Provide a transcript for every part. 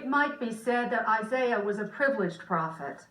It might be said that Isaiah was a privileged prophet.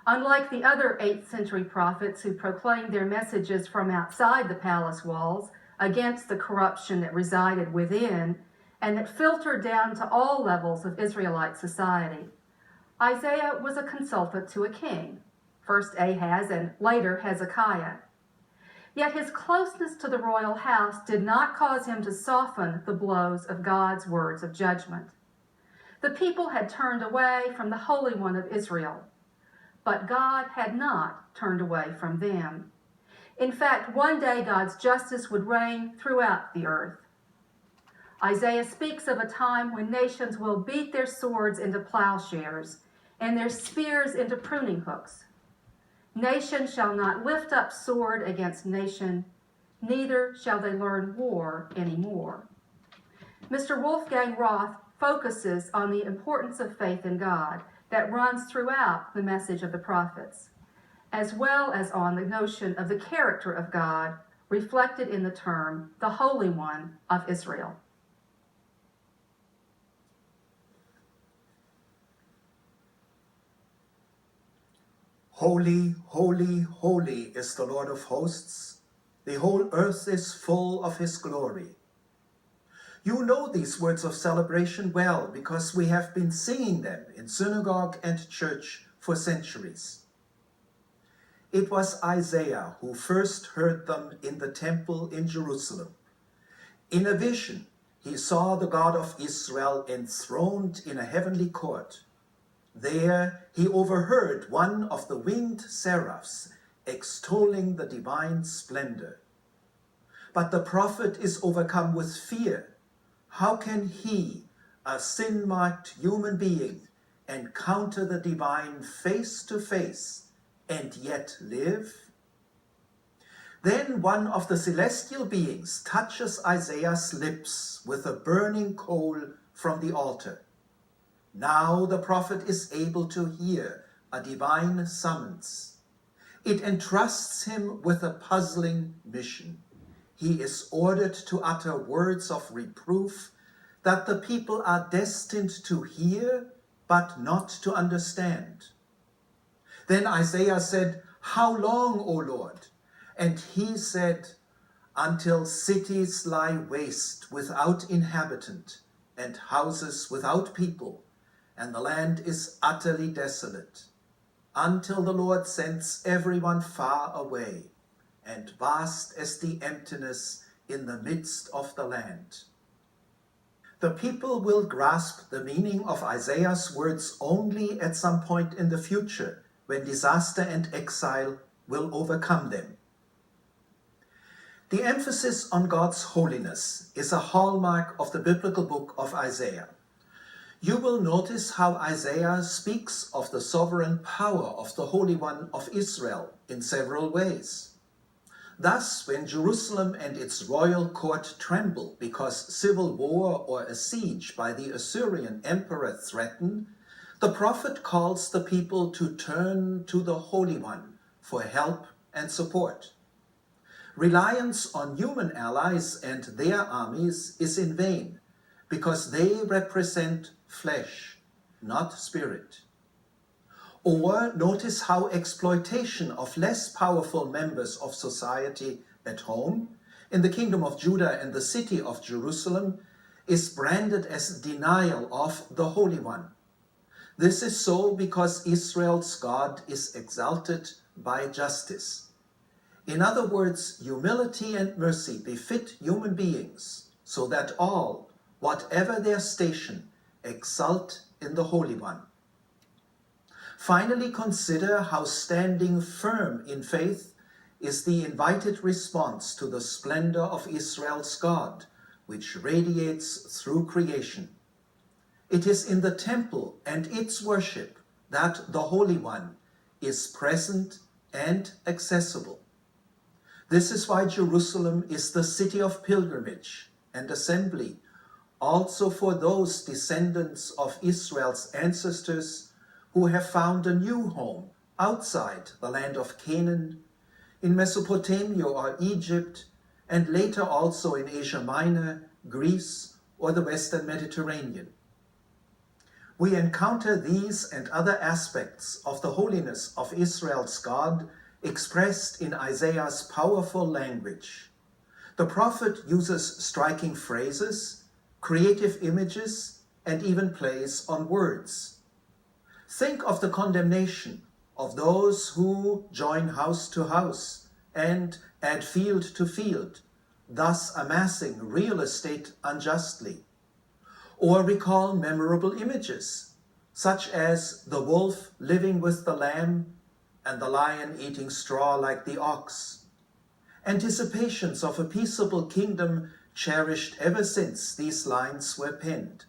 Unlike the other 8th century prophets who proclaimed their messages from outside the palace walls against the corruption that resided within and that filtered down to all levels of Israelite society, Isaiah was a consultant to a king, first Ahaz and later Hezekiah. Yet his closeness to the royal house did not cause him to soften the blows of God's words of judgment. The people had turned away from the Holy One of Israel, but God had not turned away from them. In fact, one day God's justice would reign throughout the earth. Isaiah speaks of a time when nations will beat their swords into plowshares and their spears into pruning hooks. Nation shall not lift up sword against nation, neither shall they learn war anymore. Mr. Wolfgang Roth focuses on the importance of faith in God that runs throughout the message of the prophets, as well as on the notion of the character of God reflected in the term, the Holy One of Israel. Holy, holy, holy is the Lord of hosts. The whole earth is full of his glory. You know these words of celebration well because we have been singing them in synagogue and church for centuries. It was Isaiah who first heard them in the temple in Jerusalem. In a vision, he saw the God of Israel enthroned in a heavenly court. There he overheard one of the winged seraphs extolling the divine splendor. But the prophet is overcome with fear. How can he, a sin-marked human being, encounter the divine face to face and yet live? Then one of the celestial beings touches Isaiah's lips with a burning coal from the altar. Now the prophet is able to hear a divine summons. It entrusts him with a puzzling mission. He is ordered to utter words of reproof that the people are destined to hear but not to understand. Then Isaiah said, "How long, O Lord?" And he said, "Until cities lie waste without inhabitant and houses without people, and the land is utterly desolate, until the Lord sends everyone far away, and vast as the emptiness in the midst of the land." The people will grasp the meaning of Isaiah's words only at some point in the future, when disaster and exile will overcome them. The emphasis on God's holiness is a hallmark of the biblical book of Isaiah. You will notice how Isaiah speaks of the sovereign power of the Holy One of Israel in several ways. Thus, when Jerusalem and its royal court tremble because civil war or a siege by the Assyrian emperor threaten, the prophet calls the people to turn to the Holy One for help and support. Reliance on human allies and their armies is in vain, because they represent flesh, not spirit. Or notice how exploitation of less powerful members of society at home, in the kingdom of Judah and the city of Jerusalem, is branded as denial of the Holy One. This is so because Israel's God is exalted by justice. In other words, humility and mercy befit human beings, so that all, whatever their station, exult in the Holy One. Finally, consider how standing firm in faith is the invited response to the splendor of Israel's God, which radiates through creation. It is in the temple and its worship that the Holy One is present and accessible. This is why Jerusalem is the city of pilgrimage and assembly, also for those descendants of Israel's ancestors who have found a new home outside the land of Canaan, in Mesopotamia or Egypt, and later also in Asia Minor, Greece, or the Western Mediterranean. we encounter these and other aspects of the holiness of Israel's God expressed in Isaiah's powerful language. The prophet uses striking phrases, creative images, and even plays on words. Think of the condemnation of those who join house to house and add field to field, thus amassing real estate unjustly. Or recall memorable images, such as the wolf living with the lamb and the lion eating straw like the ox. Anticipations of a peaceable kingdom cherished ever since these lines were penned.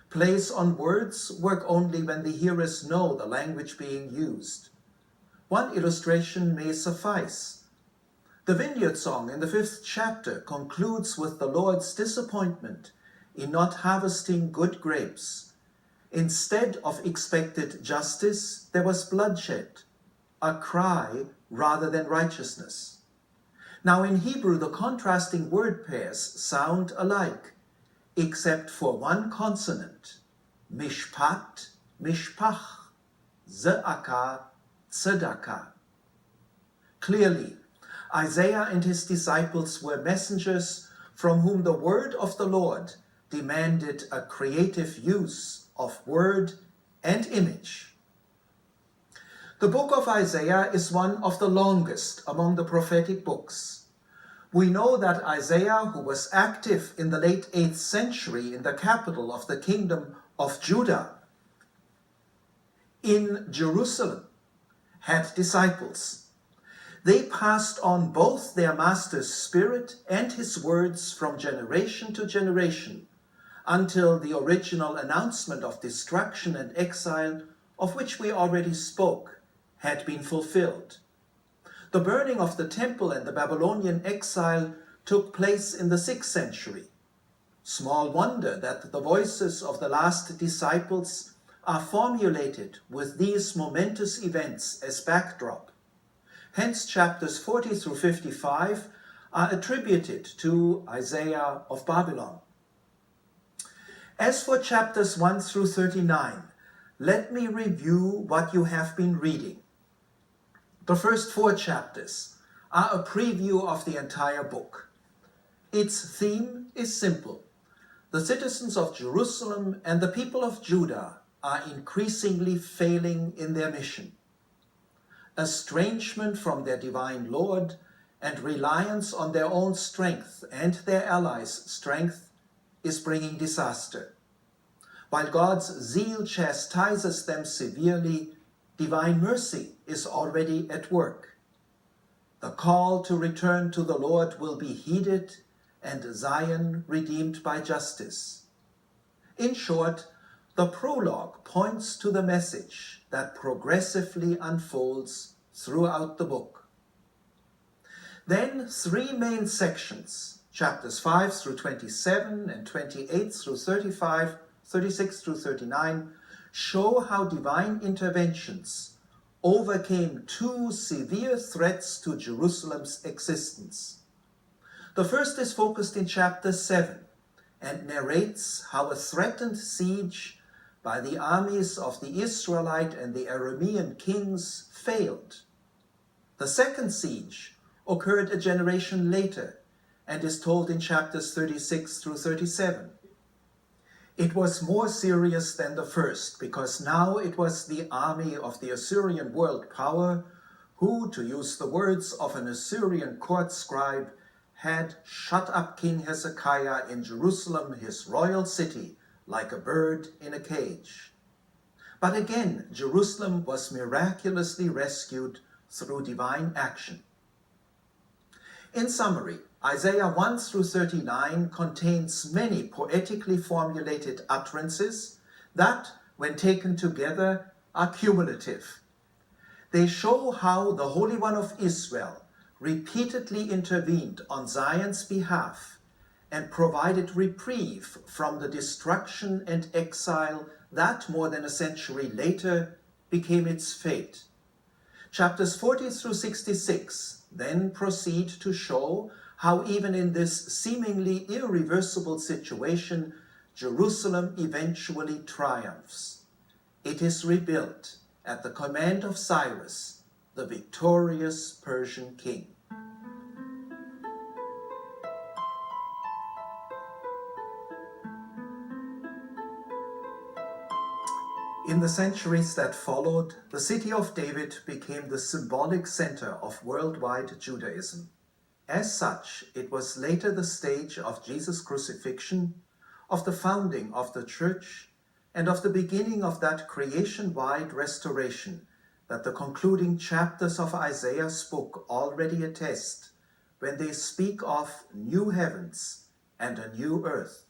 Plays on words work only when the hearers know the language being used. One illustration may suffice. The Vineyard Song in the 5th chapter concludes with the Lord's disappointment in not harvesting good grapes. Instead of expected justice, there was bloodshed, a cry rather than righteousness. Now in Hebrew, the contrasting word pairs sound alike, except for one consonant, mishpat, mishpach, ze'aka, tzedakah. Clearly, Isaiah and his disciples were messengers from whom the word of the Lord demanded a creative use of word and image. The book of Isaiah is one of the longest among the prophetic books. We know that Isaiah, who was active in the late 8th century in the capital of the kingdom of Judah, in Jerusalem, had disciples. They passed on both their master's spirit and his words from generation to generation, until the original announcement of destruction and exile, of which we already spoke, had been fulfilled. The burning of the temple and the Babylonian exile took place in the 6th century. Small wonder that the voices of the last disciples are formulated with these momentous events as backdrop. Hence, chapters 40 through 55 are attributed to Isaiah of Babylon. As for chapters 1 through 39, let me review what you have been reading. The first 4 chapters are a preview of the entire book. Its theme is simple. The citizens of Jerusalem and the people of Judah are increasingly failing in their mission. Estrangement from their divine Lord and reliance on their own strength and their allies' strength is bringing disaster. While God's zeal chastises them severely, divine mercy is already at work. The call to return to the Lord will be heeded and Zion redeemed by justice. In short, the prologue points to the message that progressively unfolds throughout the book. Then 3 main sections, chapters 5 through 27 and 28 through 35, 36 through 39, show how divine interventions overcame 2 severe threats to Jerusalem's existence. The first is focused in chapter 7 and narrates how a threatened siege by the armies of the Israelite and the Aramean kings failed. The second siege occurred a generation later and is told in chapters 36 through 37. It was more serious than the first because now it was the army of the Assyrian world power who, to use the words of an Assyrian court scribe, had shut up King Hezekiah in Jerusalem, his royal city, like a bird in a cage. But again, Jerusalem was miraculously rescued through divine action. In summary, Isaiah 1 through 39 contains many poetically formulated utterances that, when taken together, are cumulative. They show how the Holy One of Israel repeatedly intervened on Zion's behalf and provided reprieve from the destruction and exile that, more than a century later, became its fate. Chapters 40 through 66 then proceed to show how even in this seemingly irreversible situation, Jerusalem eventually triumphs. It is rebuilt at the command of Cyrus, the victorious Persian king. In the centuries that followed, the city of David became the symbolic center of worldwide Judaism. As such, it was later the stage of Jesus' crucifixion, of the founding of the church, and of the beginning of that creation-wide restoration that the concluding chapters of Isaiah's book already attest when they speak of new heavens and a new earth.